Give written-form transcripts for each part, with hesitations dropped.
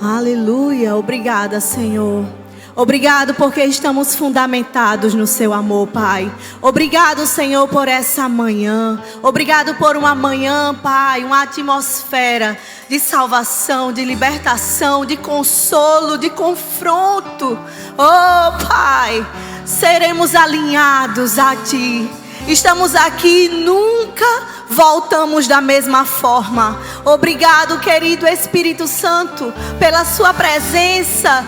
Aleluia, obrigada, Senhor. Obrigado porque estamos fundamentados no seu amor, Pai. Obrigado, Senhor, por essa manhã. Obrigado por uma manhã, Pai, uma atmosfera de salvação, de libertação, de consolo, de confronto. Oh, Pai, seremos alinhados a Ti. Estamos aqui, nunca voltamos da mesma forma. Obrigado, querido Espírito Santo, pela sua presença.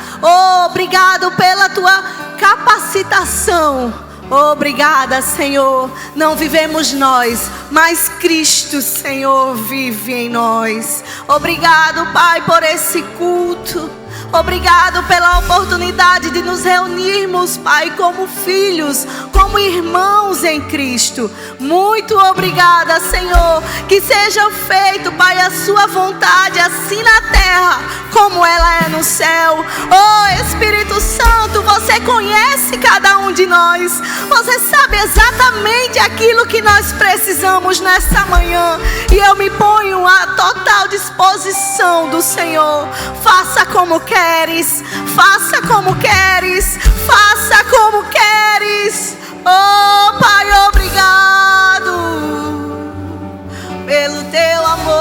Obrigado pela tua capacitação. Obrigada, Senhor. Não vivemos nós, mas Cristo, Senhor, vive em nós. Obrigado, Pai, por esse culto. Obrigado pela oportunidade de nos reunirmos, Pai, como filhos, como irmãos em Cristo. Muito obrigada, Senhor. Que seja feito, Pai, a sua vontade, assim na terra, como ela é no céu. Oh, Espírito Santo, você conhece cada um de nós. Você sabe exatamente aquilo que nós precisamos nessa manhã. E eu me ponho à total disposição do Senhor. Faça como queres, faça como queres, faça como queres. Oh, Pai, obrigado pelo teu amor.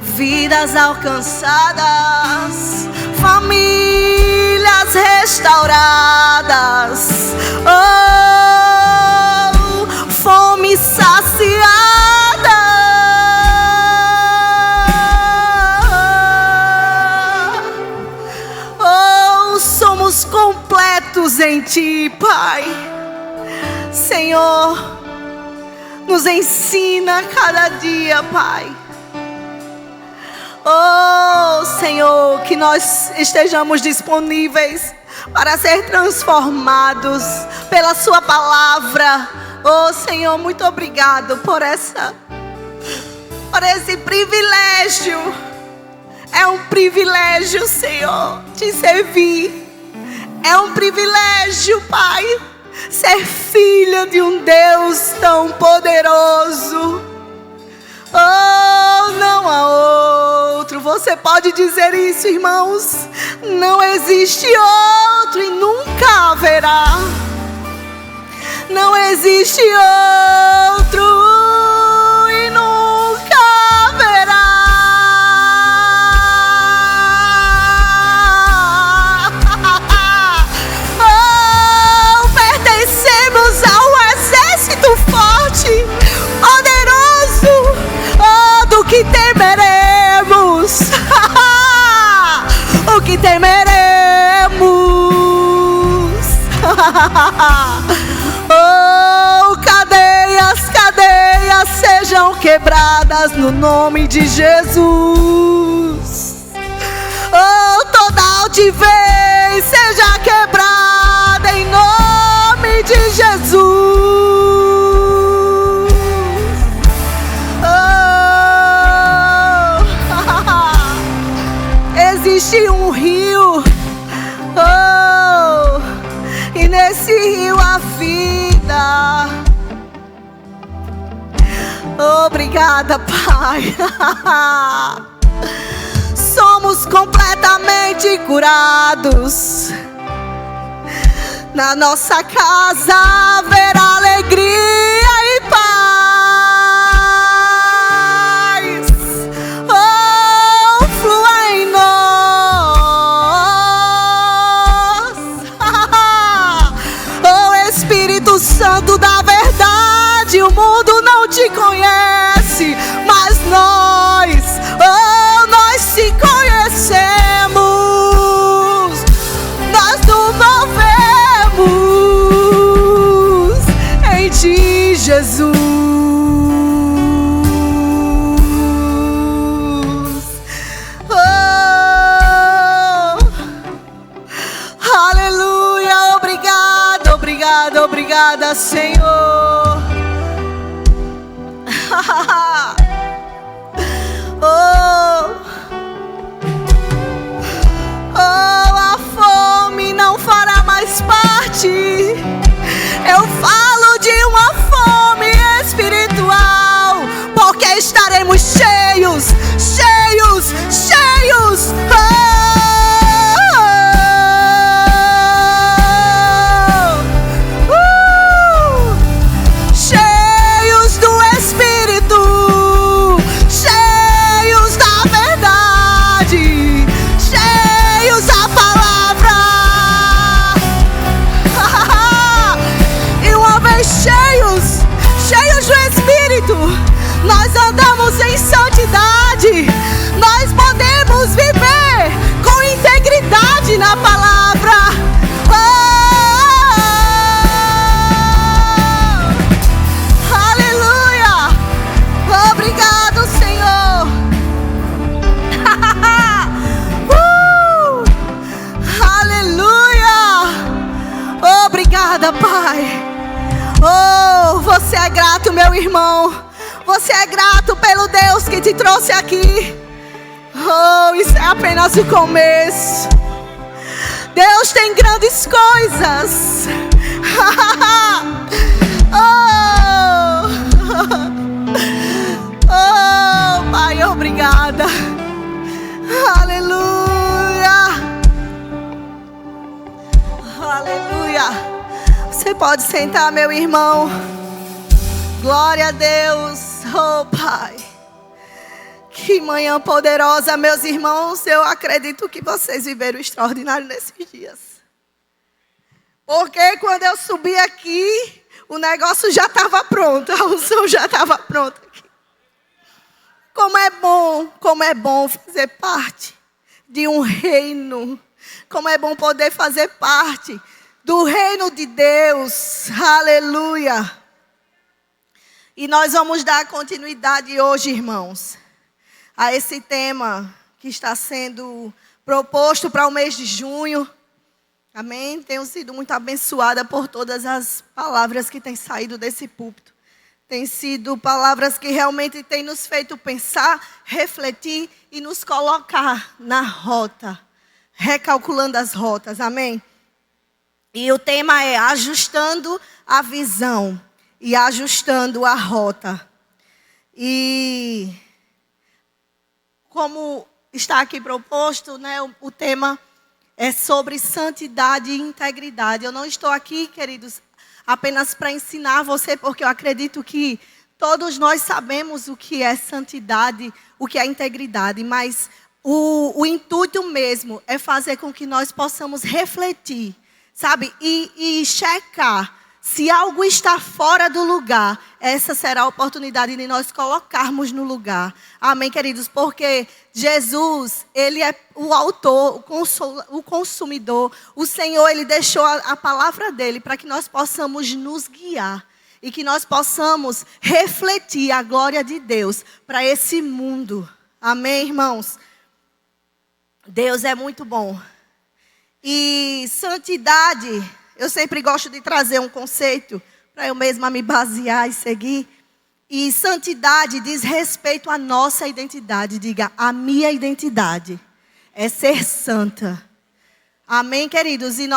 Vidas alcançadas, famílias restauradas, oh, fome saciada. Somos completos em Ti, Pai. Senhor, nos ensina cada dia, Pai. Oh, Senhor, que nós estejamos disponíveis para ser transformados pela Sua palavra. Oh, Senhor, muito obrigado por esse privilégio. É um privilégio, Senhor, te servir. É um privilégio, Pai, ser filha de um Deus tão poderoso. Oh, não há outro. Você pode dizer isso, irmãos? Não existe outro e nunca haverá. Não existe outro e nunca haverá. Que temeremos, o que temeremos, oh, cadeias sejam quebradas no nome de Jesus, oh, toda altivez seja quebrada em nome de Jesus. Existe um rio, oh, e nesse rio a vida. Obrigada, Pai. Somos completamente curados. Na nossa casa haverá alegria e paz. Santo da verdade, o mundo não te conhece, mas nós, oh, nós te conhecemos, nós nos movemos em Ti, Jesus. Oh, aleluia, obrigado, obrigado, obrigada, Senhor. Oh, a fome não fará mais parte. Eu falo de uma fome espiritual, porque santidade, nós podemos viver com integridade na palavra. Aleluia! Obrigado, Senhor. Aleluia! Obrigada, Pai. Oh, você é grato, meu irmão. Você é grato pelo Deus que te trouxe aqui. Oh, isso é apenas o começo. Deus tem grandes coisas. Oh, oh, Pai, obrigada. Aleluia. Aleluia. Você pode sentar, meu irmão. Glória a Deus. Oh, Pai. Que manhã poderosa, meus irmãos. Eu acredito que vocês viveram extraordinário nesses dias. Porque quando eu subi aqui, o negócio já estava pronto. A unção já estava pronta aqui. Como é bom fazer parte de um reino. Como é bom poder fazer parte do reino de Deus. Aleluia. E nós vamos dar continuidade hoje, irmãos, a esse tema que está sendo proposto para o mês de junho. Amém? Tenho sido muito abençoada por todas as palavras que têm saído desse púlpito. Tem sido palavras que realmente têm nos feito pensar, refletir e nos colocar na rota, recalculando as rotas. Amém? E o tema é ajustando a visão e ajustando a rota. E como está aqui proposto, né, o tema é sobre santidade e integridade. Eu não estou aqui, queridos, apenas para ensinar você, porque eu acredito que todos nós sabemos o que é santidade, o que é integridade, mas o intuito mesmo é fazer com que nós possamos refletir, sabe, e checar. Se algo está fora do lugar, essa será a oportunidade de nós colocarmos no lugar. Amém, queridos? Porque Jesus, Ele é o autor, o consumidor. O Senhor, Ele deixou a palavra dEle para que nós possamos nos guiar. E que nós possamos refletir a glória de Deus para esse mundo. Amém, irmãos? Deus é muito bom. E santidade... Eu sempre gosto de trazer um conceito para eu mesma me basear e seguir. E santidade diz respeito à nossa identidade. Diga, a minha identidade é ser santa. Amém, queridos? E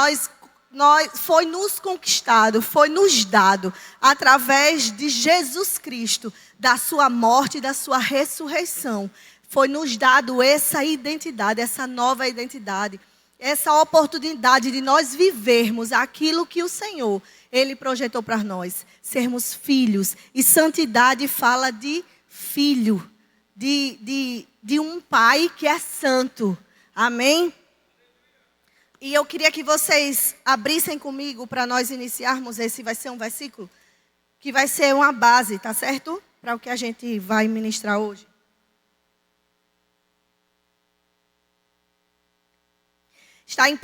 foi nos conquistado, foi nos dado através de Jesus Cristo, da sua morte e da sua ressurreição. Foi nos dado essa identidade, essa nova identidade. Essa oportunidade de nós vivermos aquilo que o Senhor, Ele projetou para nós. Sermos filhos. E santidade fala de filho. De um pai que é santo. Amém? E eu queria que vocês abrissem comigo para nós iniciarmos. Esse vai ser um versículo que vai ser uma base, tá certo? Para o que a gente vai ministrar hoje. Está em 1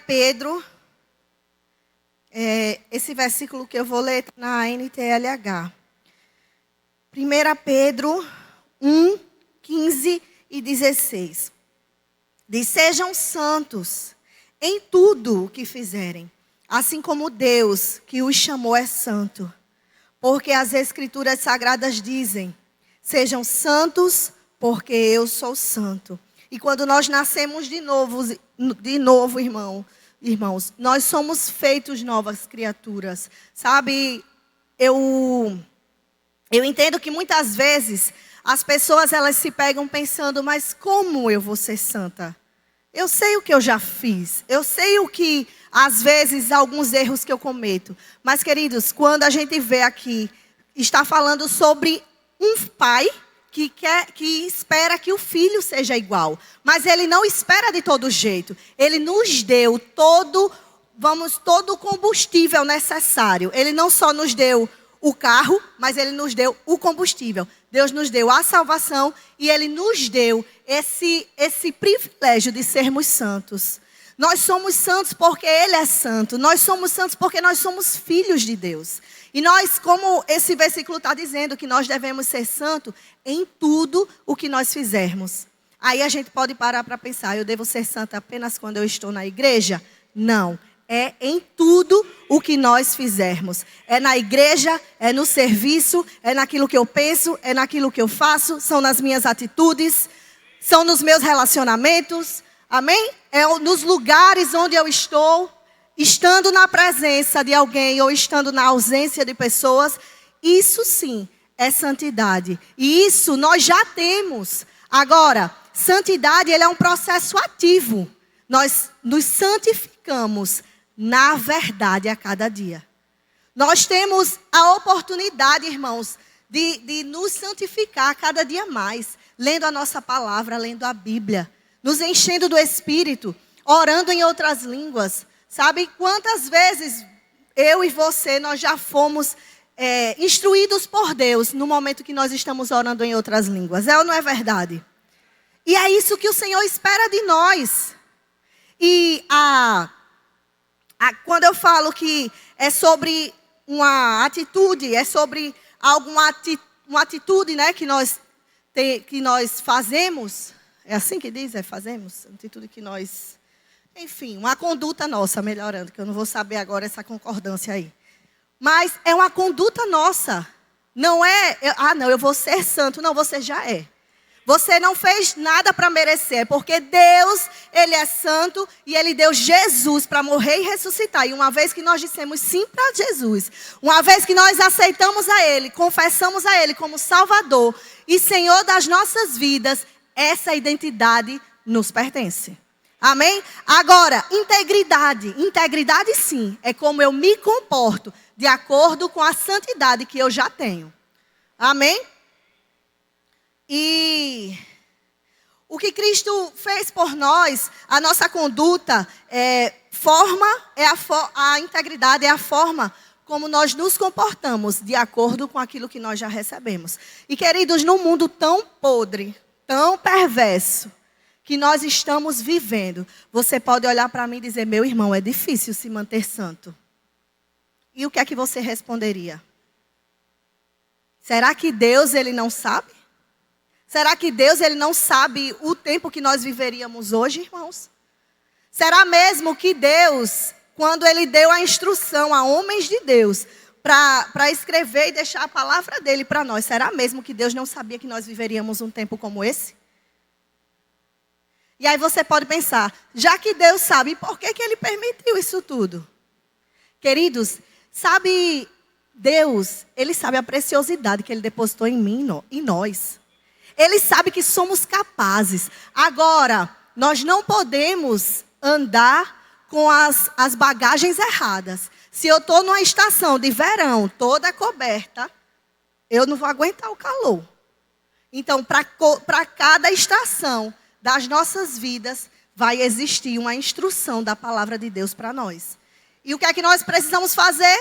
Pedro, esse versículo que eu vou ler na NTLH. 1 Pedro 1, 15 e 16. Diz, sejam santos em tudo o que fizerem, assim como Deus que os chamou é santo. Porque as Escrituras Sagradas dizem, sejam santos porque eu sou santo. E quando nós nascemos de novo, irmãos, nós somos feitos novas criaturas. Sabe, eu entendo que muitas vezes as pessoas elas se pegam pensando, mas como eu vou ser santa? Eu sei o que eu já fiz. Eu sei o que, às vezes, alguns erros que eu cometo. Mas, queridos, quando a gente vê aqui, está falando sobre um pai que espera que o filho seja igual. Mas ele não espera de todo jeito. Ele nos deu todo o combustível necessário. Ele não só nos deu o carro, mas Ele nos deu o combustível. Deus nos deu a salvação e Ele nos deu esse privilégio de sermos santos. Nós somos santos porque Ele é santo. Nós somos santos porque nós somos filhos de Deus. E nós, como esse versículo está dizendo, que nós devemos ser santos em tudo o que nós fizermos. Aí a gente pode parar para pensar, eu devo ser santa apenas quando eu estou na igreja? Não. É em tudo o que nós fizermos. É na igreja, é no serviço, é naquilo que eu penso, é naquilo que eu faço, são nas minhas atitudes, são nos meus relacionamentos. Amém? É nos lugares onde eu estou, estando na presença de alguém ou estando na ausência de pessoas. Isso sim é santidade. E isso nós já temos. Agora, santidade ele é um processo ativo. Nós nos santificamos na verdade a cada dia. Nós temos a oportunidade, irmãos, de nos santificar a cada dia mais. Lendo a nossa palavra, lendo a Bíblia. Nos enchendo do Espírito, orando em outras línguas. Sabe quantas vezes eu e você, nós já fomos instruídos por Deus no momento que nós estamos orando em outras línguas? É ou não é verdade? E é isso que o Senhor espera de nós. E quando eu falo que é sobre uma atitude, é sobre uma atitude, né, que nós fazemos, é assim que diz? Fazemos? Atitude que nós... Enfim, uma conduta nossa, melhorando, que eu não vou saber agora essa concordância aí. Mas é uma conduta nossa. Não é, não, eu vou ser santo. Não, você já é. Você não fez nada para merecer, porque Deus, Ele é santo e Ele deu Jesus para morrer e ressuscitar. E uma vez que nós dissemos sim para Jesus, uma vez que nós aceitamos a Ele, confessamos a Ele como Salvador e Senhor das nossas vidas, essa identidade nos pertence. Amém? Agora, integridade. Integridade sim, é como eu me comporto de acordo com a santidade que eu já tenho. Amém? E o que Cristo fez por nós, a nossa conduta, a integridade é a forma como nós nos comportamos de acordo com aquilo que nós já recebemos. E queridos, num mundo tão podre, tão perverso, que nós estamos vivendo, você pode olhar para mim e dizer, meu irmão, é difícil se manter santo. E o que é que você responderia? Será que Deus, Ele não sabe? Será que Deus ele não sabe o tempo que nós viveríamos hoje, irmãos? Será mesmo que Deus, quando Ele deu a instrução a homens de Deus para escrever e deixar a palavra dEle para nós, será mesmo que Deus não sabia que nós viveríamos um tempo como esse? E aí você pode pensar, já que Deus sabe, por que Ele permitiu isso tudo? Queridos, sabe, Deus, Ele sabe a preciosidade que Ele depositou em mim e nós. Ele sabe que somos capazes. Agora, nós não podemos andar com as bagagens erradas. Se eu estou numa estação de verão toda coberta, eu não vou aguentar o calor. Então, para cada estação das nossas vidas, vai existir uma instrução da palavra de Deus para nós. E o que é que nós precisamos fazer?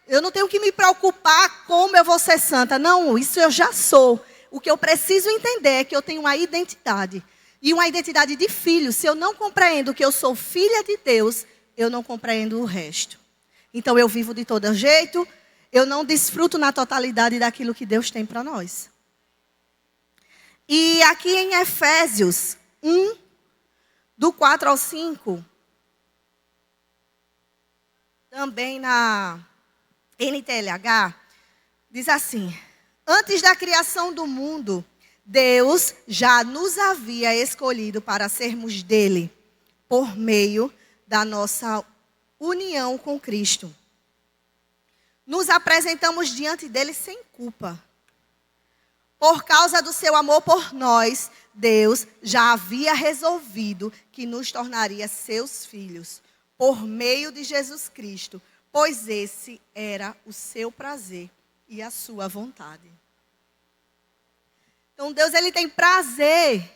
Eu não tenho que me preocupar como eu vou ser santa. Não, isso eu já sou. O que eu preciso entender é que eu tenho uma identidade. E uma identidade de filho. Se eu não compreendo que eu sou filha de Deus, eu não compreendo o resto. Então eu vivo de todo jeito. Eu não desfruto na totalidade daquilo que Deus tem para nós. E aqui em Efésios 1, do 4 ao 5. Também na NTLH. Diz assim... Antes da criação do mundo, Deus já nos havia escolhido para sermos dele, por meio da nossa união com Cristo. Nos apresentamos diante dele sem culpa. Por causa do seu amor por nós, Deus já havia resolvido que nos tornaria seus filhos, por meio de Jesus Cristo, pois esse era o seu prazer e a sua vontade. Então Deus ele tem prazer.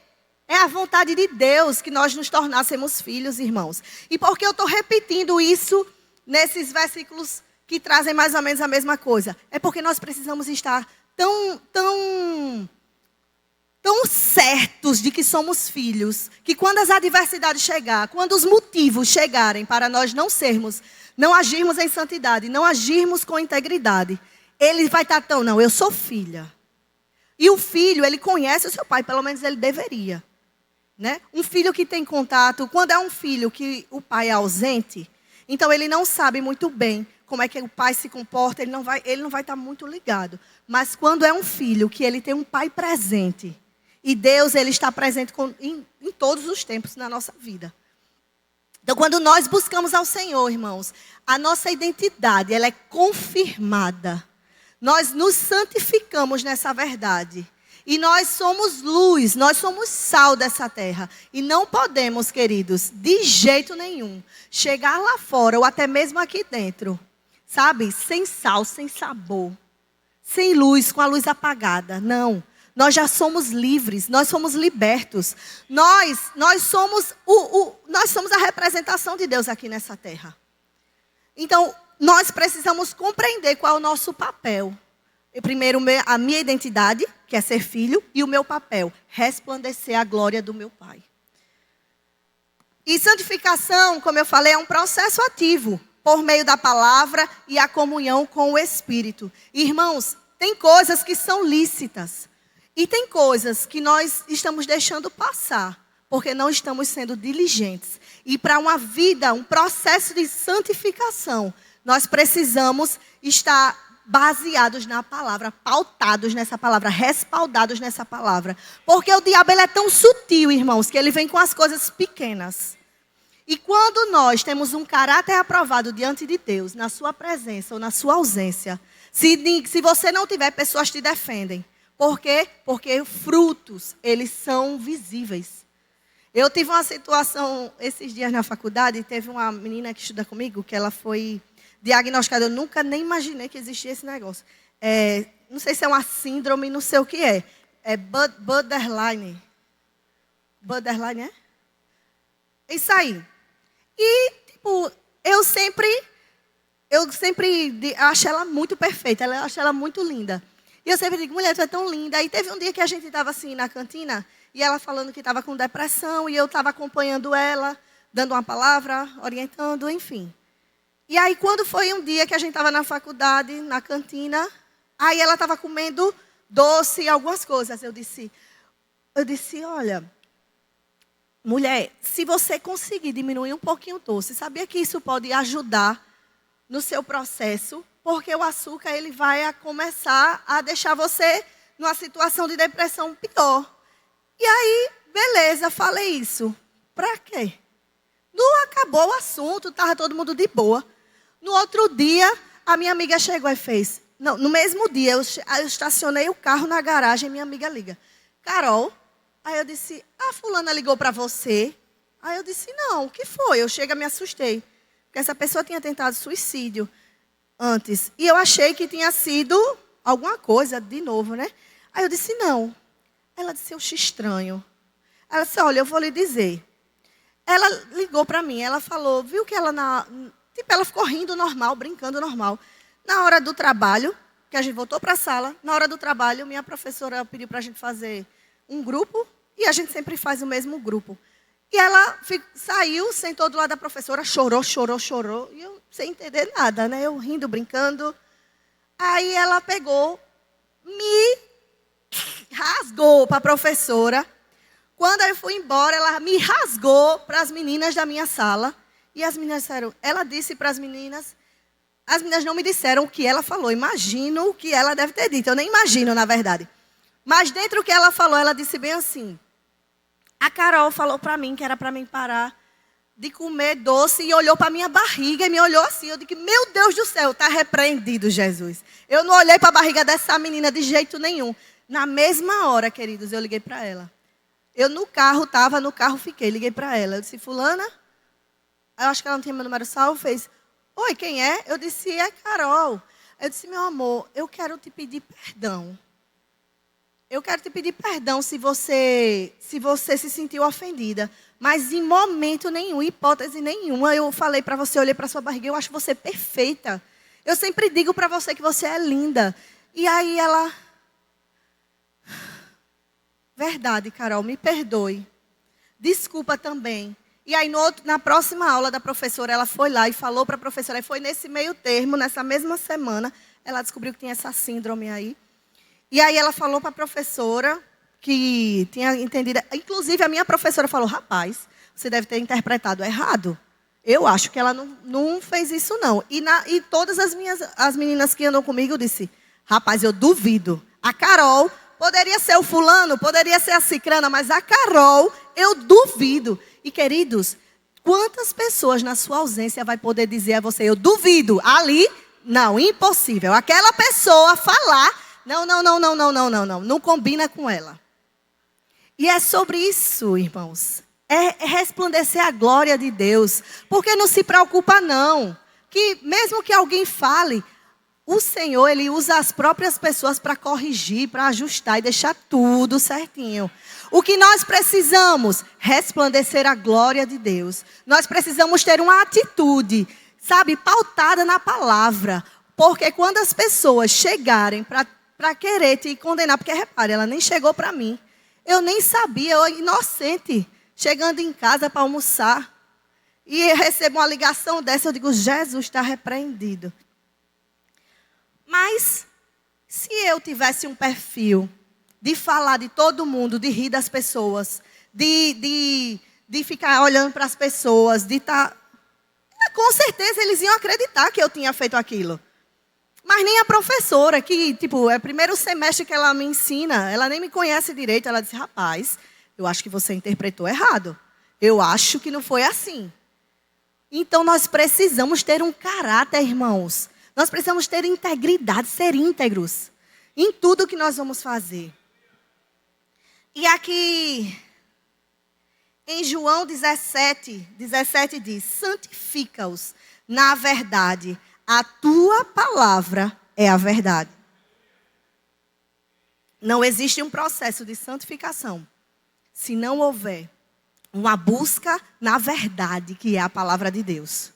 É a vontade de Deus que nós nos tornássemos filhos, irmãos. E por que eu estou repetindo isso nesses versículos que trazem mais ou menos a mesma coisa. É porque nós precisamos estar tão certos de que somos filhos, que quando as adversidades chegar, quando os motivos chegarem para nós não agirmos em santidade, não agirmos com integridade, ele vai estar não, eu sou filha. E o filho, ele conhece o seu pai, pelo menos ele deveria. Né? Um filho que tem contato, quando é um filho que o pai é ausente, então ele não sabe muito bem como é que o pai se comporta, ele não vai estar muito ligado. Mas quando é um filho que ele tem um pai presente, e Deus, ele está presente em todos os tempos na nossa vida. Então, quando nós buscamos ao Senhor, irmãos, a nossa identidade, ela é confirmada. Nós nos santificamos nessa verdade. E nós somos luz, nós somos sal dessa terra. E não podemos, queridos, de jeito nenhum, chegar lá fora, ou até mesmo aqui dentro, sabe? Sem sal, sem sabor, sem luz, com a luz apagada. Não. Nós já somos livres, nós somos libertos. Nós somos a representação de Deus aqui nessa terra. Então, nós precisamos compreender qual é o nosso papel. Primeiro, a minha identidade, que é ser filho, e o meu papel, resplandecer a glória do meu Pai. E santificação, como eu falei, é um processo ativo, por meio da palavra e a comunhão com o Espírito. Irmãos, tem coisas que são lícitas. E tem coisas que nós estamos deixando passar, porque não estamos sendo diligentes. E para uma vida, um processo de santificação, nós precisamos estar baseados na palavra, pautados nessa palavra, respaldados nessa palavra. Porque o diabo, ele é tão sutil, irmãos, que ele vem com as coisas pequenas. E quando nós temos um caráter aprovado diante de Deus, na sua presença ou na sua ausência, se você não tiver, pessoas te defendem. Por quê? Porque frutos, eles são visíveis. Eu tive uma situação esses dias na faculdade, teve uma menina que estuda comigo, que ela foi diagnosticada, eu nunca nem imaginei que existia esse negócio. Não sei se é uma síndrome, não sei o que é. É borderline. Borderline, é? Isso aí. E, tipo, eu sempre acho ela muito perfeita, eu acho ela muito linda. E eu sempre digo, mulher, tu é tão linda. Aí teve um dia que a gente estava assim na cantina, e ela falando que estava com depressão, e eu estava acompanhando ela, dando uma palavra, orientando, enfim. E aí quando foi um dia que a gente estava na faculdade, na cantina, aí ela estava comendo doce e algumas coisas. Eu disse, olha, mulher, se você conseguir diminuir um pouquinho o doce, sabia que isso pode ajudar no seu processo? Porque o açúcar, ele vai começar a deixar você numa situação de depressão pior. E aí, beleza, falei isso. Pra quê? Não acabou o assunto, estava todo mundo de boa. No outro dia, a minha amiga chegou e fez. Não, no mesmo dia, eu estacionei o carro na garagem e minha amiga liga. Carol, aí eu disse, a fulana ligou para você? Aí eu disse, não, o que foi? Eu me assustei. Porque essa pessoa tinha tentado suicídio antes. E eu achei que tinha sido alguma coisa de novo, né? Aí eu disse, não. Ela disse, eu achei estranho. Ela disse, olha, eu vou lhe dizer. Ela ligou para mim, ela falou, viu que ela ela ficou rindo normal, brincando normal. Na hora do trabalho, que a gente voltou para a sala, na hora do trabalho, minha professora pediu para a gente fazer um grupo, e a gente sempre faz o mesmo grupo. E ela saiu, sentou do lado da professora, chorou. E eu sem entender nada, né? Eu rindo, brincando. Aí ela pegou, me rasgou para a professora. Quando eu fui embora, ela me rasgou para as meninas da minha sala. E as meninas disseram, ela disse para as meninas não me disseram o que ela falou. Imagino o que ela deve ter dito. Eu nem imagino, na verdade. Mas dentro do que ela falou, ela disse bem assim. A Carol falou para mim que era para mim parar de comer doce e olhou para a minha barriga e me olhou assim. Eu disse, meu Deus do céu, está repreendido, Jesus. Eu não olhei para a barriga dessa menina de jeito nenhum. Na mesma hora, queridos, eu liguei para ela. Eu no carro fiquei, liguei para ela. Eu disse, fulana, eu acho que ela não tinha meu número salvo, fez, oi, quem é? Eu disse, é Carol. Eu disse, meu amor, eu quero te pedir perdão. Eu quero te pedir perdão se você se sentiu ofendida. Mas em momento nenhum, hipótese nenhuma, eu falei para você, olhei para sua barriga, eu acho você perfeita. Eu sempre digo para você que você é linda. E aí ela... Verdade, Carol, me perdoe. Desculpa também. E aí na próxima aula da professora, ela foi lá e falou para a professora. E foi nesse meio termo, nessa mesma semana, ela descobriu que tinha essa síndrome aí. E aí ela falou para a professora que tinha entendido. Inclusive a minha professora falou, rapaz, você deve ter interpretado errado. Eu acho que ela não fez isso não. E todas as meninas que andam comigo disse, rapaz, eu duvido. A Carol poderia ser o fulano, poderia ser a cicrana, mas a Carol, eu duvido. E queridos, quantas pessoas na sua ausência vai poder dizer a você, eu duvido, ali, não, impossível. Aquela pessoa falar, não combina com ela. E é sobre isso, irmãos. É resplandecer a glória de Deus. Porque não se preocupa não. Que mesmo que alguém fale, o Senhor, Ele usa as próprias pessoas para corrigir, para ajustar e deixar tudo certinho. O que nós precisamos? Resplandecer a glória de Deus. Nós precisamos ter uma atitude, sabe, pautada na palavra. Porque quando as pessoas chegarem para querer te condenar, porque repare, ela nem chegou para mim. Eu nem sabia, eu inocente, chegando em casa para almoçar. E eu recebo uma ligação dessa, eu digo, Jesus está repreendido. Mas, se eu tivesse um perfil de falar de todo mundo, de rir das pessoas, de ficar olhando para as pessoas, de estar... Com certeza eles iam acreditar que eu tinha feito aquilo. Mas nem a professora, que tipo, é o primeiro semestre que ela me ensina, ela nem me conhece direito, ela disse, rapaz, eu acho que você interpretou errado. Eu acho que não foi assim. Então nós precisamos ter um caráter, irmãos. Nós precisamos ter integridade, ser íntegros em tudo que nós vamos fazer. E aqui, em João 17 diz, santifica-os na verdade, a tua palavra é a verdade. Não existe um processo de santificação se não houver uma busca na verdade, que é a palavra de Deus.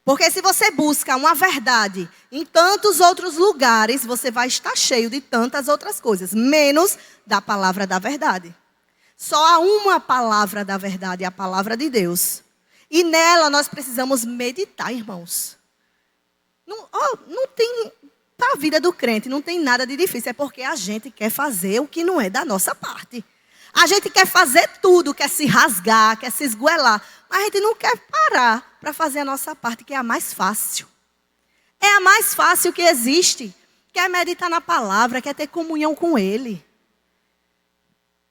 Porque se você busca uma verdade em tantos outros lugares, você vai estar cheio de tantas outras coisas, menos da palavra da verdade. Só há uma palavra da verdade, a palavra de Deus. E nela nós precisamos meditar, irmãos. Não tem, para a vida do crente, não tem nada de difícil. É porque a gente quer fazer o que não é da nossa parte. A gente quer fazer tudo, quer se rasgar, quer se esgoelar. Mas a gente não quer parar para fazer a nossa parte, que é a mais fácil. É a mais fácil que existe. Quer meditar na palavra, quer ter comunhão com Ele.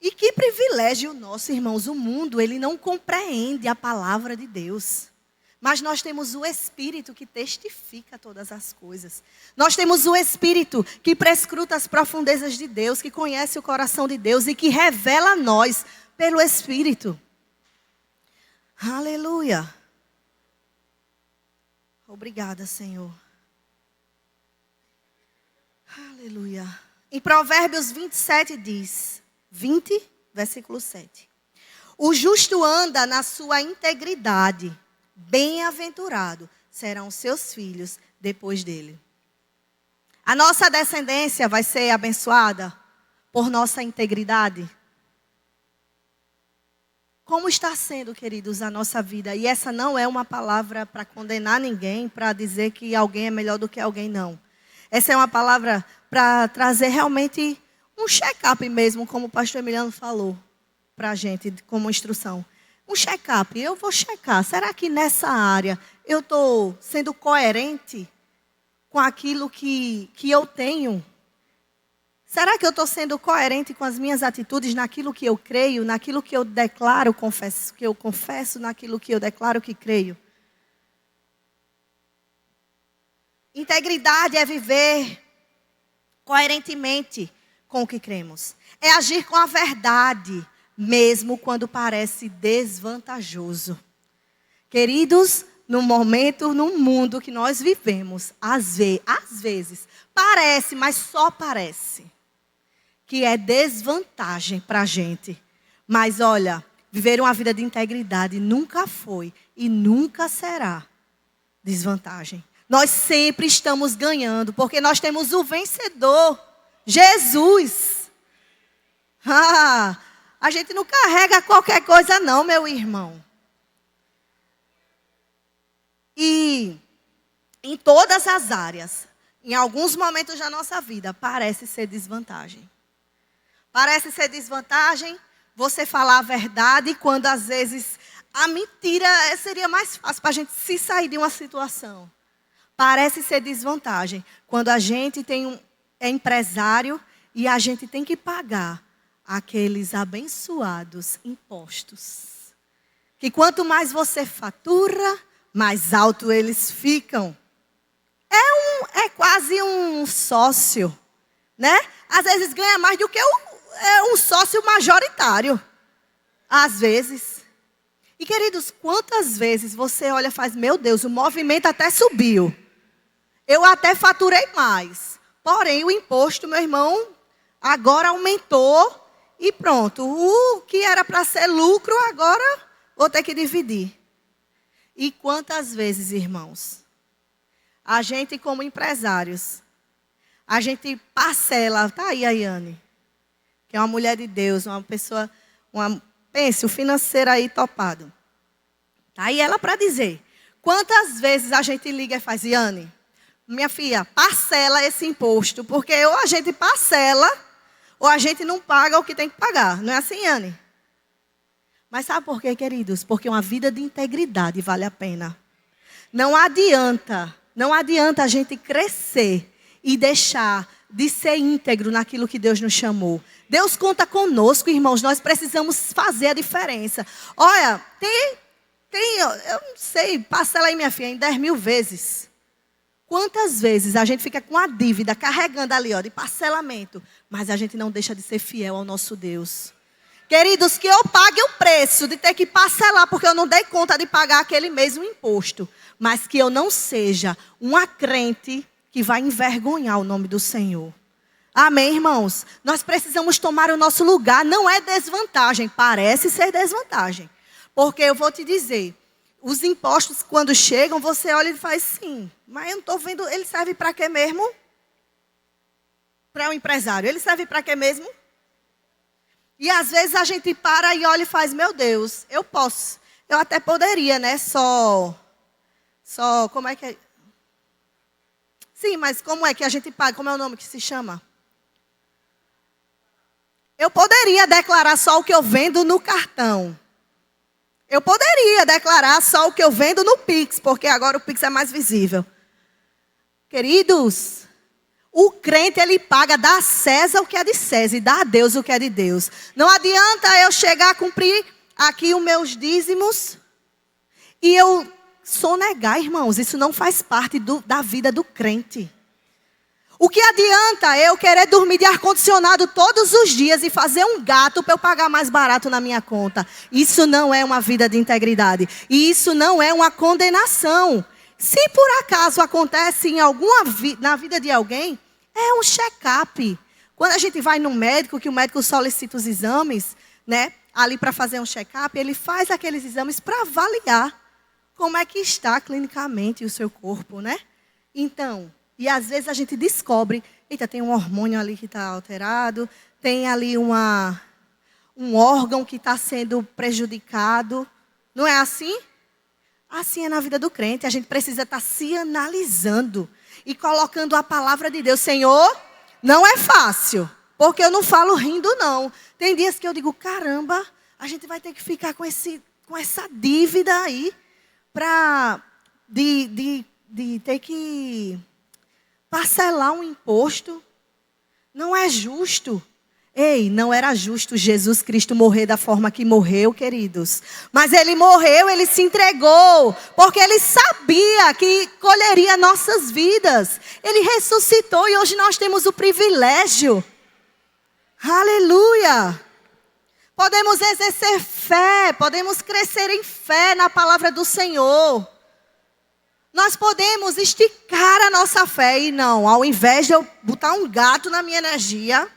E que privilégio nosso, irmãos. O mundo, ele não compreende a palavra de Deus. Mas nós temos o Espírito que testifica todas as coisas. Nós temos o Espírito que prescruta as profundezas de Deus, que conhece o coração de Deus e que revela a nós pelo Espírito. Aleluia. Obrigada, Senhor. Aleluia. Em Provérbios 27 diz, 20, versículo 7. O justo anda na sua integridade. Bem-aventurado serão seus filhos depois dele. A nossa descendência vai ser abençoada por nossa integridade. Como está sendo, queridos, a nossa vida? E essa não é uma palavra para condenar ninguém, para dizer que alguém é melhor do que alguém, não. Essa é uma palavra para trazer realmente um check-up mesmo, como o pastor Emiliano falou para a gente, como instrução. Um check-up, eu vou checar. Será que nessa área eu estou sendo coerente com aquilo que eu tenho? Será que eu estou sendo coerente com as minhas atitudes naquilo que eu creio, naquilo que eu declaro, que eu confesso, naquilo que eu declaro que creio? Integridade é viver coerentemente com o que cremos. É agir com a verdade, mesmo quando parece desvantajoso. Queridos, no momento, no mundo que nós vivemos, às vezes, parece, mas só parece, que é desvantagem para a gente. Mas olha, viver uma vida de integridade nunca foi e nunca será desvantagem. Nós sempre estamos ganhando, porque nós temos o vencedor, Jesus. A gente não carrega qualquer coisa não, meu irmão. E em todas as áreas, em alguns momentos da nossa vida, parece ser desvantagem. Parece ser desvantagem você falar a verdade quando às vezes a mentira seria mais fácil para a gente se sair de uma situação. Parece ser desvantagem quando a gente é empresário e a gente tem que pagar aqueles abençoados impostos. Que quanto mais você fatura, mais alto eles ficam. É quase um sócio, né? Às vezes ganha mais do que um sócio majoritário. Às vezes. E queridos, quantas vezes você olha e faz, meu Deus, o movimento até subiu. Eu até faturei mais. Porém, o imposto, meu irmão, agora aumentou e pronto. O que era para ser lucro, agora vou ter que dividir. E quantas vezes, irmãos, a gente como empresários, a gente parcela, tá aí a Yane, que é uma mulher de Deus, uma pessoa, pense, o financeiro aí topado. Tá aí ela para dizer, quantas vezes a gente liga e faz, Yane, minha filha, parcela esse imposto, porque ou a gente parcela, ou a gente não paga o que tem que pagar. Não é assim, Yane? Mas sabe por quê, queridos? Porque uma vida de integridade vale a pena. Não adianta a gente crescer e deixar de ser íntegro naquilo que Deus nos chamou. Deus conta conosco, irmãos, nós precisamos fazer a diferença. Olha, eu não sei, parcela aí, minha filha, em 10 mil vezes. Quantas vezes a gente fica com a dívida carregando ali, ó, de parcelamento, mas a gente não deixa de ser fiel ao nosso Deus. Queridos, que eu pague o preço de ter que parcelar, porque eu não dei conta de pagar aquele mesmo imposto. Mas que eu não seja uma crente que vai envergonhar o nome do Senhor. Amém, irmãos? Nós precisamos tomar o nosso lugar. Não é desvantagem, parece ser desvantagem. Porque eu vou te dizer, os impostos quando chegam, você olha e faz sim. Mas eu não estou vendo, ele serve para quê mesmo? Para o empresário, ele serve para quê mesmo? E às vezes a gente para e olha e faz, meu Deus, eu posso. Eu até poderia, né? Só, como é que é? Sim, mas como é que a gente paga? Como é o nome que se chama? Eu poderia declarar só o que eu vendo no cartão. Eu poderia declarar só o que eu vendo no Pix, porque agora o Pix é mais visível. Queridos, o crente, ele paga, dá a César o que é de César e dá a Deus o que é de Deus. Não adianta eu chegar a cumprir aqui os meus dízimos e eu sonegar, irmãos. Isso não faz parte da vida do crente. O que adianta eu querer dormir de ar-condicionado todos os dias e fazer um gato para eu pagar mais barato na minha conta? Isso não é uma vida de integridade. E isso não é uma condenação. Se por acaso acontece na vida de alguém, é um check-up. Quando a gente vai no médico, que o médico solicita os exames, né, ali para fazer um check-up, ele faz aqueles exames para avaliar como é que está clinicamente o seu corpo, né? Então, e às vezes a gente descobre, eita, tem um hormônio ali que está alterado, tem ali um órgão que está sendo prejudicado. Não é assim? Assim é na vida do crente. A gente precisa estar se analisando e colocando a palavra de Deus. Senhor, não é fácil, porque eu não falo rindo, não. Tem dias que eu digo, caramba, a gente vai ter que ficar com essa dívida aí de ter que parcelar um imposto. Não é justo. Ei, não era justo Jesus Cristo morrer da forma que morreu, queridos. Mas ele morreu, ele se entregou, porque ele sabia que colheria nossas vidas. Ele ressuscitou e hoje nós temos o privilégio. Aleluia! Podemos exercer fé, podemos crescer em fé na palavra do Senhor. Nós podemos esticar a nossa fé e não, ao invés de eu botar um gato na minha energia,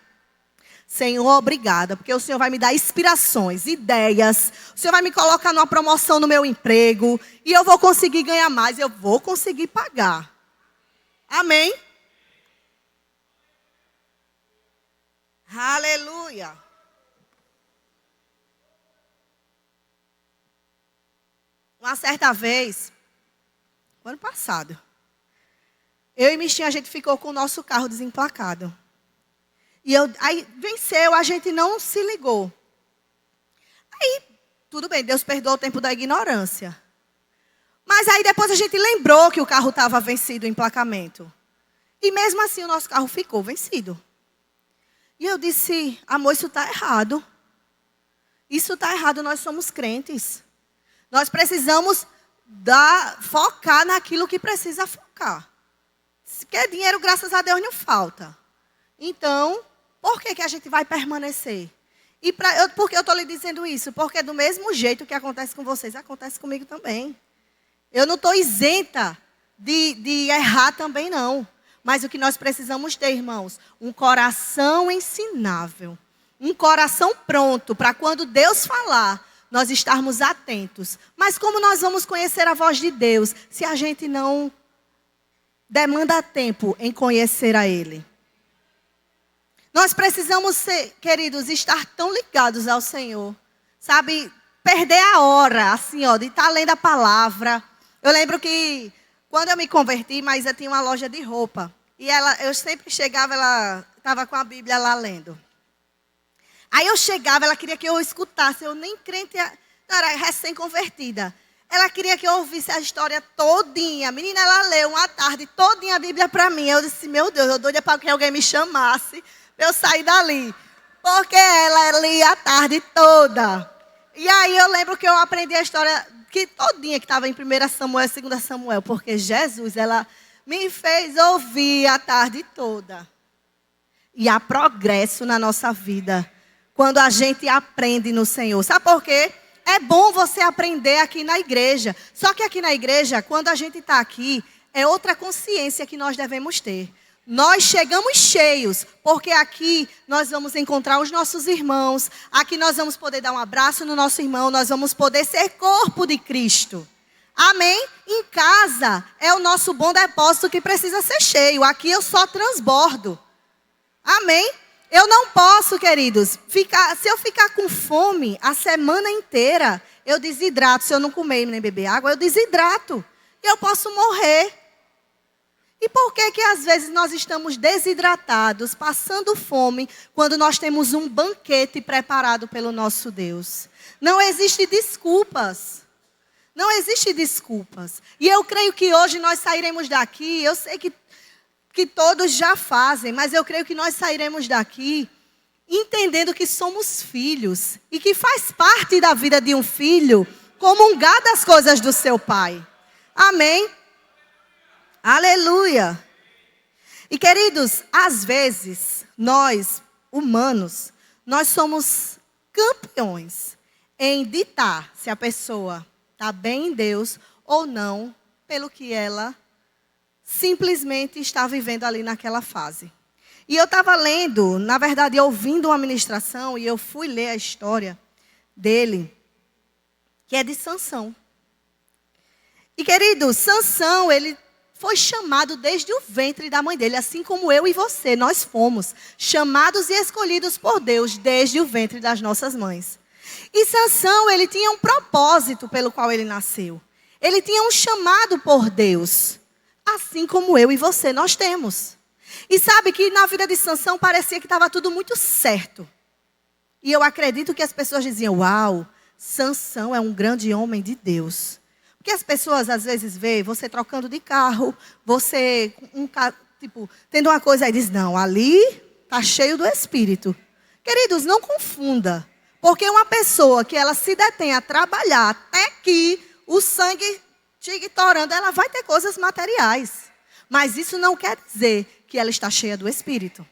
Senhor, obrigada, porque o Senhor vai me dar inspirações, ideias. O Senhor vai me colocar numa promoção no meu emprego. E eu vou conseguir ganhar mais, eu vou conseguir pagar. Amém? Aleluia. Uma certa vez, ano passado, eu e Michinha, a gente ficou com o nosso carro desemplacado. E aí venceu, a gente não se ligou. Aí, tudo bem, Deus perdoa o tempo da ignorância. Mas aí depois a gente lembrou que o carro estava vencido o emplacamento. E mesmo assim o nosso carro ficou vencido. E eu disse, amor, isso está errado. Isso está errado, nós somos crentes. Nós precisamos focar naquilo que precisa focar. Se quer dinheiro, graças a Deus, não falta. Então, por que a gente vai permanecer? Por que eu estou lhe dizendo isso? Porque do mesmo jeito que acontece com vocês, acontece comigo também. Eu não estou isenta de errar também, não. Mas o que nós precisamos ter, irmãos, um coração ensinável. Um coração pronto para quando Deus falar, nós estarmos atentos. Mas como nós vamos conhecer a voz de Deus se a gente não demanda tempo em conhecer a Ele? Nós precisamos, queridos, estar tão ligados ao Senhor. Sabe, perder a hora, assim, de estar lendo a palavra. Eu lembro que quando eu me converti, mas eu tinha uma loja de roupa. E eu sempre chegava, ela estava com a Bíblia lá lendo. Aí eu chegava, ela queria que eu escutasse. Eu nem crente, não, era recém-convertida. Ela queria que eu ouvisse a história todinha. A menina, ela leu uma tarde todinha a Bíblia para mim. Eu disse, meu Deus, eu doida para que alguém me chamasse. Eu saí dali. Porque ela lia a tarde toda. E aí eu lembro que eu aprendi a história todinha que estava em 1 Samuel e 2 Samuel. Porque Jesus, ela me fez ouvir a tarde toda. E há progresso na nossa vida quando a gente aprende no Senhor. Sabe por quê? É bom você aprender aqui na igreja. Só que aqui na igreja, quando a gente está aqui, é outra consciência que nós devemos ter. Nós chegamos cheios, porque aqui nós vamos encontrar os nossos irmãos. Aqui nós vamos poder dar um abraço no nosso irmão. Nós vamos poder ser corpo de Cristo. Amém? Em casa é o nosso bom depósito que precisa ser cheio. Aqui eu só transbordo. Amém? Eu não posso, queridos, se eu ficar com fome a semana inteira, eu desidrato. Se eu não comer nem beber água, eu desidrato. E eu posso morrer. E por que às vezes nós estamos desidratados, passando fome, quando nós temos um banquete preparado pelo nosso Deus? Não existe desculpas. Não existe desculpas. E eu creio que hoje nós sairemos daqui, eu sei que todos já fazem, mas eu creio que nós sairemos daqui entendendo que somos filhos e que faz parte da vida de um filho comungar das coisas do seu pai. Amém? Aleluia! E queridos, às vezes, nós, humanos, nós somos campeões em ditar se a pessoa está bem em Deus ou não, pelo que ela simplesmente está vivendo ali naquela fase. E eu estava lendo, na verdade, ouvindo uma ministração, e eu fui ler a história dele, que é de Sansão. E, querido, Sansão, ele foi chamado desde o ventre da mãe dele, assim como eu e você, nós fomos chamados e escolhidos por Deus desde o ventre das nossas mães. E Sansão, ele tinha um propósito pelo qual ele nasceu. Ele tinha um chamado por Deus. Assim como eu e você, nós temos. E sabe que na vida de Sansão parecia que estava tudo muito certo. E eu acredito que as pessoas diziam, uau, Sansão é um grande homem de Deus. Porque as pessoas às vezes veem você trocando de carro, você tendo uma coisa e diz, não, ali está cheio do Espírito. Queridos, não confunda. Porque uma pessoa que ela se detém a trabalhar até que o sangue estigue torando, ela vai ter coisas materiais. Mas isso não quer dizer que ela está cheia do Espírito.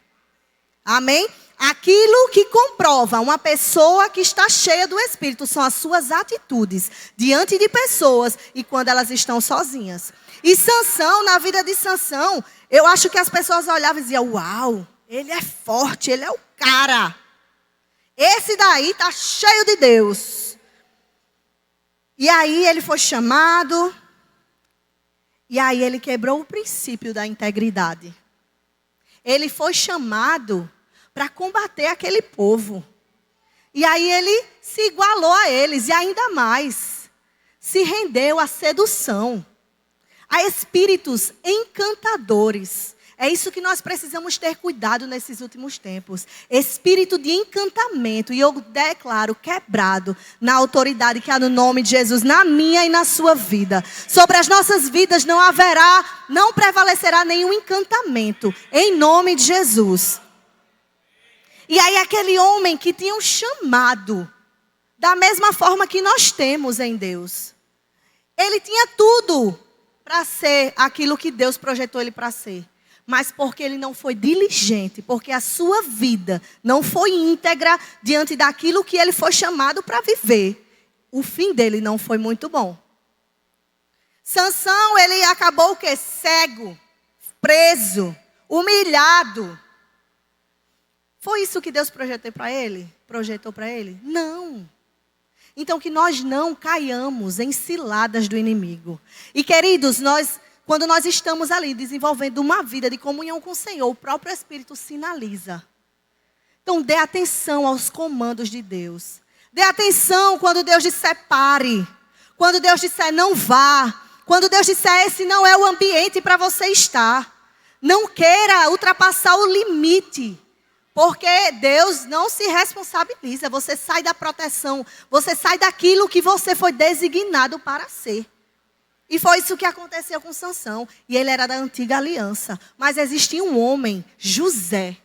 Amém? Aquilo que comprova uma pessoa que está cheia do Espírito são as suas atitudes diante de pessoas e quando elas estão sozinhas. E Sansão, na vida de Sansão, eu acho que as pessoas olhavam e diziam, uau, ele é forte, ele é o cara. Esse daí está cheio de Deus. E aí ele foi chamado. E aí ele quebrou o princípio da integridade. Ele foi chamado para combater aquele povo. E aí ele se igualou a eles e ainda mais se rendeu à sedução, a espíritos encantadores. É isso que nós precisamos ter cuidado nesses últimos tempos. Espírito de encantamento. E eu declaro quebrado na autoridade que há no nome de Jesus, na minha e na sua vida. Sobre as nossas vidas não prevalecerá nenhum encantamento. Em nome de Jesus. E aí aquele homem que tinha um chamado, da mesma forma que nós temos em Deus. Ele tinha tudo para ser aquilo que Deus projetou ele para ser. Mas porque ele não foi diligente, porque a sua vida não foi íntegra diante daquilo que ele foi chamado para viver, o fim dele não foi muito bom. Sansão, ele acabou o quê? Cego, preso, humilhado. Foi isso que Deus projetou para ele? Não. Então que nós não caiamos em ciladas do inimigo. E queridos, quando nós estamos ali desenvolvendo uma vida de comunhão com o Senhor, o próprio Espírito sinaliza. Então dê atenção aos comandos de Deus. Dê atenção quando Deus disser pare. Quando Deus disser não vá. Quando Deus disser esse não é o ambiente para você estar. Não queira ultrapassar o limite. Porque Deus não se responsabiliza. Você sai da proteção. Você sai daquilo que você foi designado para ser. E foi isso que aconteceu com Sansão. E ele era da antiga aliança. Mas existia um homem, José.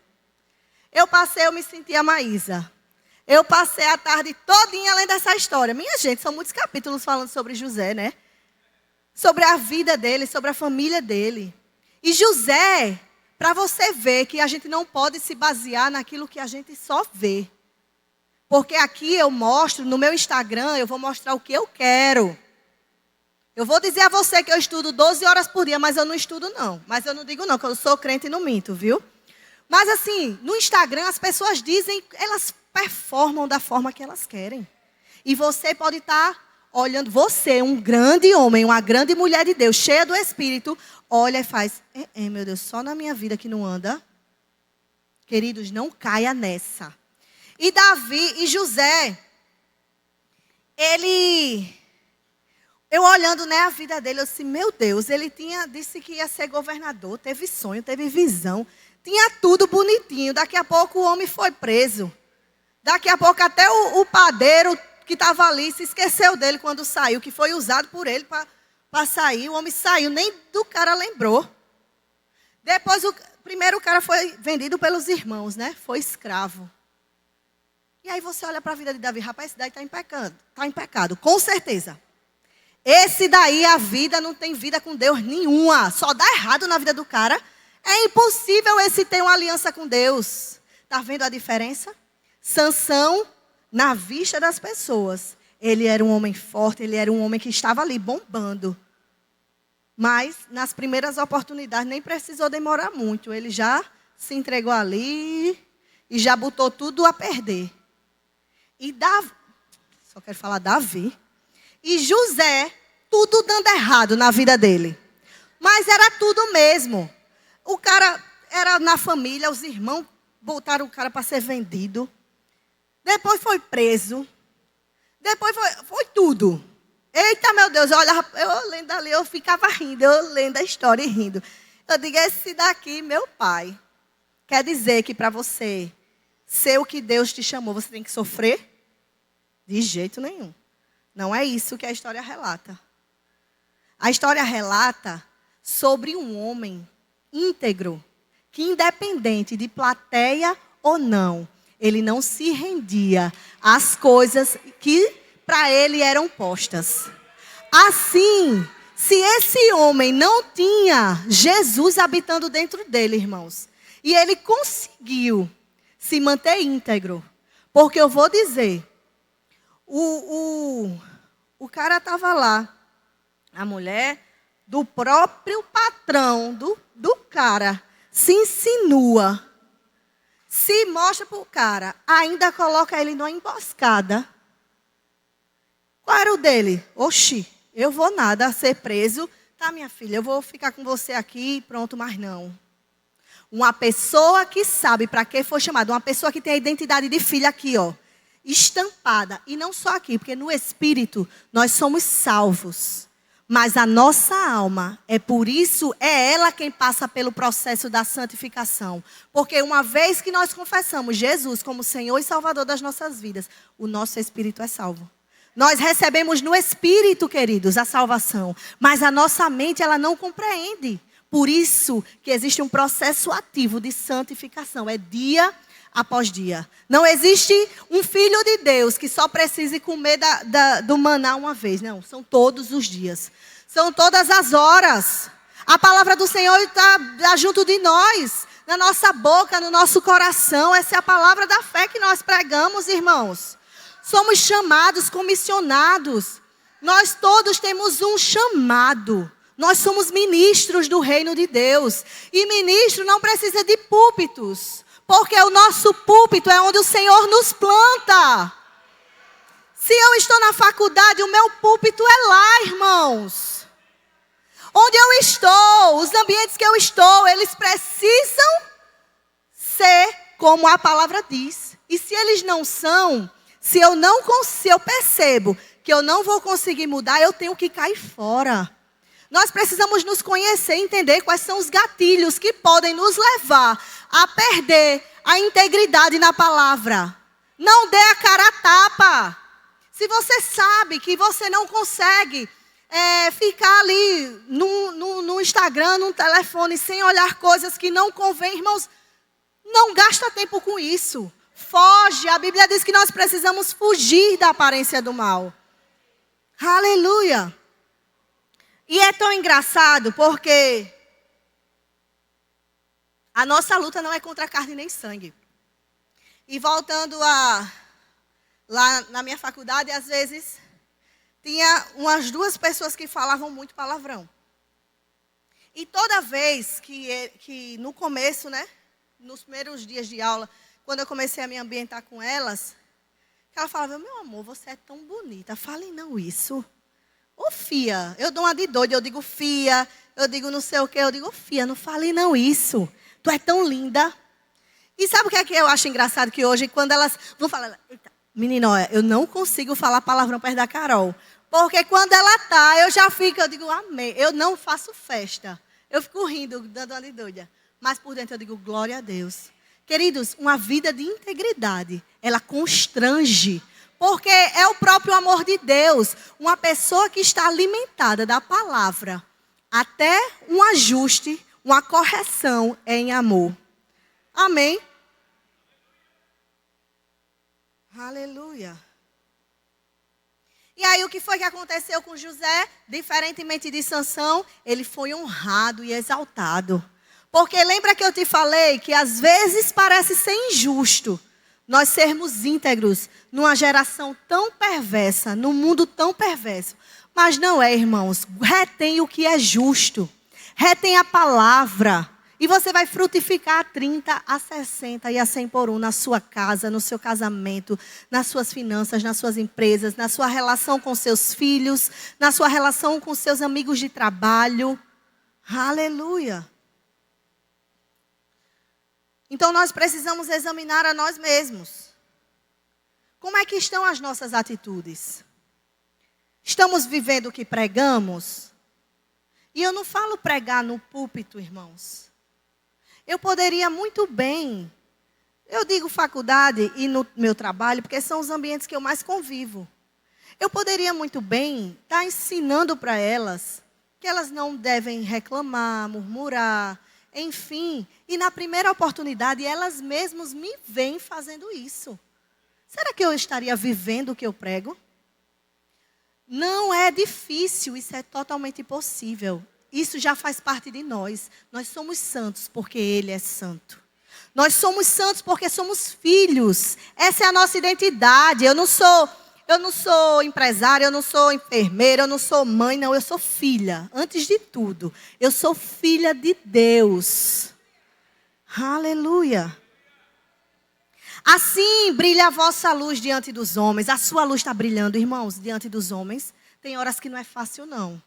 Eu me senti a Maísa. Eu passei a tarde todinha além dessa história. Minha gente, são muitos capítulos falando sobre José, né? Sobre a vida dele, sobre a família dele. E José, para você ver que a gente não pode se basear naquilo que a gente só vê. Porque aqui eu mostro, no meu Instagram, eu vou mostrar o que eu quero. Eu vou dizer a você que eu estudo 12 horas por dia, mas eu não estudo não. Mas eu não digo não, que eu sou crente e não minto, viu? Mas assim, no Instagram as pessoas dizem, elas performam da forma que elas querem. E você pode estar olhando, você, um grande homem, uma grande mulher de Deus, cheia do Espírito, olha e faz, meu Deus, só na minha vida que não anda. Queridos, não caia nessa. E Davi e José, eu olhando, né, a vida dele, eu disse, meu Deus, ele disse que ia ser governador, teve sonho, teve visão, tinha tudo bonitinho. Daqui a pouco o homem foi preso. Daqui a pouco até o padeiro que estava ali se esqueceu dele quando saiu, que foi usado por ele para sair. O homem saiu, nem do cara lembrou. Depois, primeiro o cara foi vendido pelos irmãos, né? Foi escravo. E aí você olha para a vida de Davi, rapaz, esse daí está em pecado, com certeza. Esse daí, a vida, não tem vida com Deus nenhuma. Só dá errado na vida do cara. É impossível esse ter uma aliança com Deus. Está vendo a diferença? Sansão, na vista das pessoas, ele era um homem forte, ele era um homem que estava ali bombando. Mas, nas primeiras oportunidades, nem precisou demorar muito. Ele já se entregou ali e já botou tudo a perder. E Davi, só quero falar Davi. E José, tudo dando errado na vida dele. Mas era tudo mesmo. O cara era na família, os irmãos botaram o cara para ser vendido. Depois foi preso. Depois foi tudo. Eita, meu Deus, eu lendo ali, eu ficava rindo, eu lendo a história e rindo. Eu digo, esse daqui, meu pai, quer dizer que para você ser o que Deus te chamou, você tem que sofrer? De jeito nenhum. Não é isso que a história relata. A história relata sobre um homem íntegro, que independente de plateia ou não, ele não se rendia às coisas que para ele eram postas. Assim, se esse homem não tinha Jesus habitando dentro dele, irmãos, e ele conseguiu se manter íntegro, porque eu vou dizer, o cara estava lá, a mulher do próprio patrão do cara se insinua, se mostra para o cara, ainda coloca ele numa emboscada. Qual era o dele? Oxi, eu vou nada ser preso Tá, minha filha, eu vou ficar com você aqui, pronto, mas não. Uma pessoa que sabe para que foi chamada, uma pessoa que tem a identidade de filha aqui, ó, estampada. E não só aqui, porque no Espírito nós somos salvos. Mas a nossa alma, é por isso, é ela quem passa pelo processo da santificação. Porque uma vez que nós confessamos Jesus como Senhor e Salvador das nossas vidas, o nosso espírito é salvo. Nós recebemos no Espírito, queridos, a salvação. Mas a nossa mente, ela não compreende. Por isso que existe um processo ativo de santificação. É dia após dia. Não existe um filho de Deus que só precise comer do maná uma vez. Não, são todos os dias. São todas as horas. A palavra do Senhor está junto de nós. Na nossa boca, no nosso coração. Essa é a palavra da fé que nós pregamos, irmãos. Somos chamados, comissionados. Nós todos temos um chamado. Nós somos ministros do reino de Deus. E ministro não precisa de púlpitos. Porque o nosso púlpito é onde o Senhor nos planta. Se eu estou na faculdade, o meu púlpito é lá, irmãos. Onde eu estou, os ambientes que eu estou, eles precisam ser como a palavra diz. E se eles não são... Se eu percebo que eu não vou conseguir mudar, eu tenho que cair fora. Nós precisamos nos conhecer e entender quais são os gatilhos que podem nos levar a perder a integridade na palavra. Não dê a cara a tapa. Se você sabe que você não consegue ficar ali no Instagram, no telefone, sem olhar coisas que não convêm, irmãos, não gasta tempo com isso. Foge, a Bíblia diz que nós precisamos fugir da aparência do mal. Aleluia. E é tão engraçado porque a nossa luta não é contra carne nem sangue. E voltando lá na minha faculdade, às vezes, tinha umas 2 pessoas que falavam muito palavrão. E toda vez que no começo, né, nos primeiros dias de aula, quando eu comecei a me ambientar com elas, ela falava, meu amor, você é tão bonita, fale não isso. Ô Fia, eu dou uma de doida, eu digo Fia, eu digo não sei o quê, eu digo Fia, não fale não isso. Tu é tão linda. E sabe o que é que eu acho engraçado? Que hoje, quando elas vão falar, eita, menina, olha, eu não consigo falar palavrão perto da Carol. Porque quando ela tá, eu já fico, eu digo, amém. Eu não faço festa. Eu fico rindo, dando uma de doida. Mas por dentro eu digo, glória a Deus. Queridos, uma vida de integridade, ela constrange. Porque é o próprio amor de Deus. Uma pessoa que está alimentada da palavra, até um ajuste, uma correção é em amor. Amém? Aleluia. E aí o que foi que aconteceu com José? Diferentemente de Sansão, ele foi honrado e exaltado. Porque lembra que eu te falei que às vezes parece ser injusto nós sermos íntegros numa geração tão perversa, num mundo tão perverso. Mas não é, irmãos. Retém o que é justo. Retém a palavra. E você vai frutificar a 30, a 60 e a 100 por 1 na sua casa, no seu casamento, nas suas finanças, nas suas empresas, na sua relação com seus filhos, na sua relação com seus amigos de trabalho. Aleluia. Então nós precisamos examinar a nós mesmos. Como é que estão as nossas atitudes? Estamos vivendo o que pregamos? E eu não falo pregar no púlpito, irmãos. Eu poderia muito bem, eu digo faculdade e no meu trabalho, porque são os ambientes que eu mais convivo. Eu poderia muito bem estar ensinando para elas que elas não devem reclamar, murmurar, enfim. E na primeira oportunidade, elas mesmas me veem fazendo isso. Será que eu estaria vivendo o que eu prego? Não é difícil, isso é totalmente possível. Isso já faz parte de nós. Nós somos santos porque Ele é santo. Nós somos santos porque somos filhos. Essa é a nossa identidade. Eu não sou empresária, eu não sou enfermeira, eu não sou mãe, não. Eu sou filha. Antes de tudo, eu sou filha de Deus. Aleluia. Assim brilha a vossa luz diante dos homens. A sua luz está brilhando, irmãos, diante dos homens. Tem horas que não é fácil, não.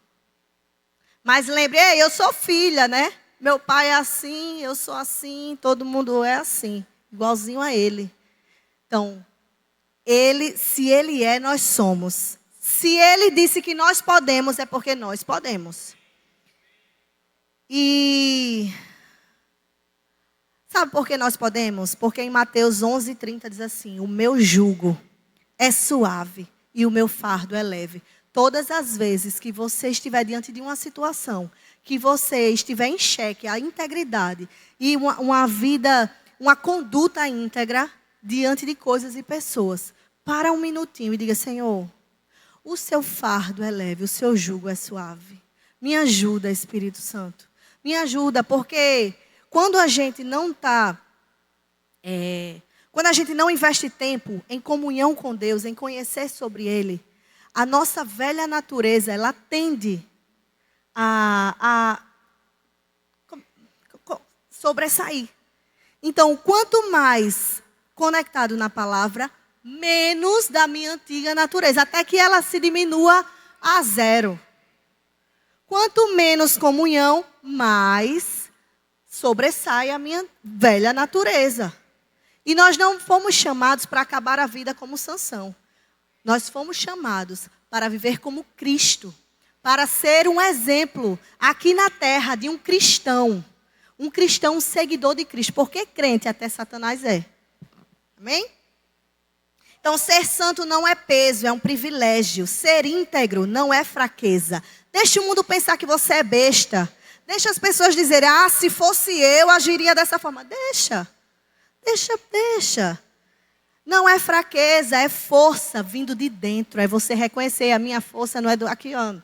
Mas lembrei, eu sou filha, né? Meu pai é assim, eu sou assim, todo mundo é assim, igualzinho a ele. Então, se ele é, nós somos. Se ele disse que nós podemos, é porque nós podemos. E sabe por que nós podemos? Porque em Mateus 11:30 diz assim: o meu jugo é suave e o meu fardo é leve. Todas as vezes que você estiver diante de uma situação, que você estiver em xeque a integridade e uma vida, uma conduta íntegra diante de coisas e pessoas, para um minutinho e diga: Senhor, o seu fardo é leve, o seu jugo é suave. Me ajuda, Espírito Santo. Me ajuda, porque quando a gente não quando a gente não investe tempo em comunhão com Deus, em conhecer sobre Ele, a nossa velha natureza, ela tende a sobressair. Então, quanto mais conectado na palavra, menos da minha antiga natureza, até que ela se diminua a zero. Quanto menos comunhão, mais sobressai a minha velha natureza. E nós não fomos chamados para acabar a vida como Sansão. Nós fomos chamados para viver como Cristo, para ser um exemplo aqui na terra de um cristão seguidor de Cristo, porque crente até Satanás é. Amém? Então, ser santo não é peso, é um privilégio. Ser íntegro não é fraqueza. Deixa o mundo pensar que você é besta. Deixa as pessoas dizerem: se fosse eu, agiria dessa forma. Deixa. Não é fraqueza, é força vindo de dentro. É você reconhecer: a minha força não é aqui, ó.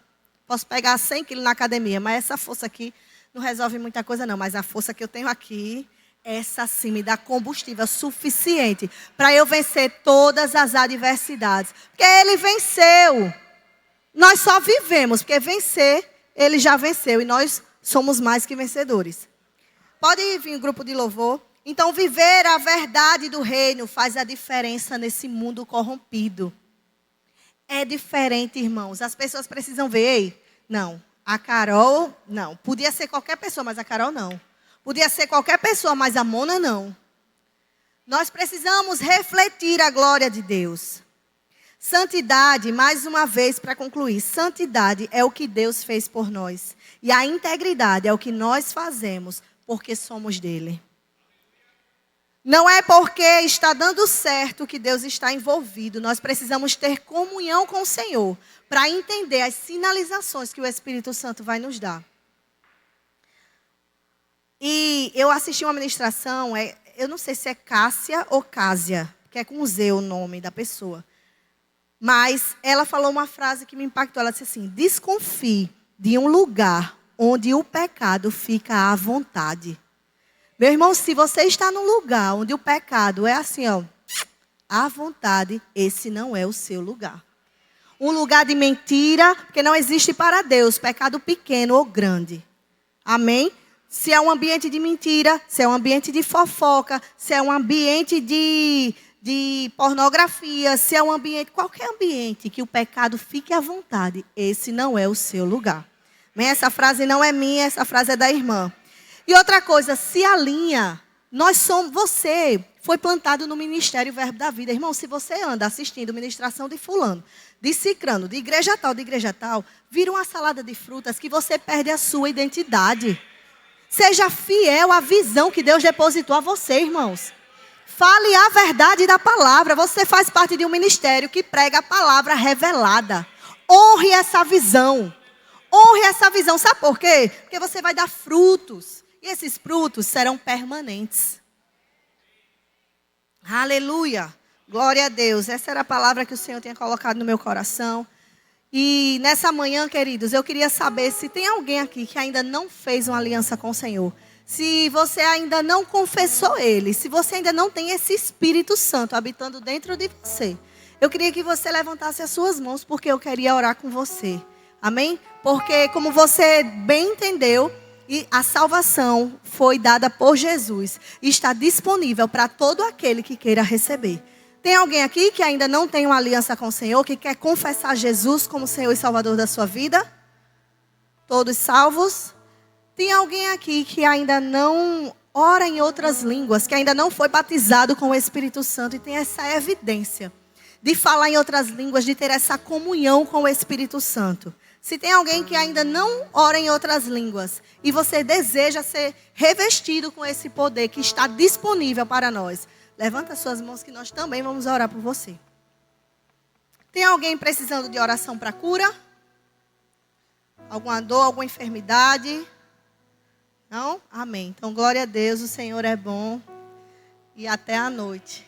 Posso pegar 100 quilos na academia, mas essa força aqui não resolve muita coisa não. Mas a força que eu tenho aqui, essa sim me dá combustível suficiente para eu vencer todas as adversidades. Porque Ele venceu. Nós só vivemos, porque vencer, Ele já venceu. E nós somos mais que vencedores. Pode vir um grupo de louvor. Então, viver a verdade do reino faz a diferença nesse mundo corrompido. É diferente, irmãos. As pessoas precisam ver. Ei, não, a Carol, não. Podia ser qualquer pessoa, mas a Carol não. Podia ser qualquer pessoa, mas a Mona não. Nós precisamos refletir a glória de Deus. Santidade, mais uma vez para concluir, santidade é o que Deus fez por nós. E a integridade é o que nós fazemos porque somos dele. Não é porque está dando certo que Deus está envolvido. Nós precisamos ter comunhão com o Senhor para entender as sinalizações que o Espírito Santo vai nos dar. E eu assisti uma ministração, eu não sei se é Cássia ou Cásia, que é com Z o nome da pessoa. Mas ela falou uma frase que me impactou. Ela disse assim: desconfie de um lugar onde o pecado fica à vontade. Meu irmão, se você está num lugar onde o pecado é assim, ó, à vontade, esse não é o seu lugar. Um lugar de mentira, porque não existe para Deus pecado pequeno ou grande. Amém? Se é um ambiente de mentira, se é um ambiente de fofoca, se é um ambiente de pornografia, se é um ambiente, qualquer ambiente que o pecado fique à vontade, esse não é o seu lugar. Amém? Essa frase não é minha, essa frase é da irmã. E outra coisa, se alinha, você foi plantado no ministério Verbo da Vida. Irmão, se você anda assistindo ministração de fulano, de cicrano, de igreja tal, vira uma salada de frutas que você perde a sua identidade. Seja fiel à visão que Deus depositou a você, irmãos. Fale a verdade da palavra. Você faz parte de um ministério que prega a palavra revelada. Honre essa visão. Honre essa visão. Sabe por quê? Porque você vai dar frutos. E esses frutos serão permanentes. Aleluia. Glória a Deus. Essa era a palavra que o Senhor tinha colocado no meu coração. E nessa manhã, queridos, eu queria saber se tem alguém aqui que ainda não fez uma aliança com o Senhor. Se você ainda não confessou Ele. Se você ainda não tem esse Espírito Santo habitando dentro de você. Eu queria que você levantasse as suas mãos, porque eu queria orar com você. Amém? Porque como você bem entendeu, e a salvação foi dada por Jesus e está disponível para todo aquele que queira receber. Tem alguém aqui que ainda não tem uma aliança com o Senhor, que quer confessar Jesus como Senhor e Salvador da sua vida? Todos salvos? Tem alguém aqui que ainda não ora em outras línguas, que ainda não foi batizado com o Espírito Santo e tem essa evidência de falar em outras línguas, de ter essa comunhão com o Espírito Santo? Se tem alguém que ainda não ora em outras línguas e você deseja ser revestido com esse poder que está disponível para nós, levanta suas mãos que nós também vamos orar por você. Tem alguém precisando de oração para cura? Alguma dor, alguma enfermidade? Não? Amém. Então, glória a Deus, o Senhor é bom. E até a noite.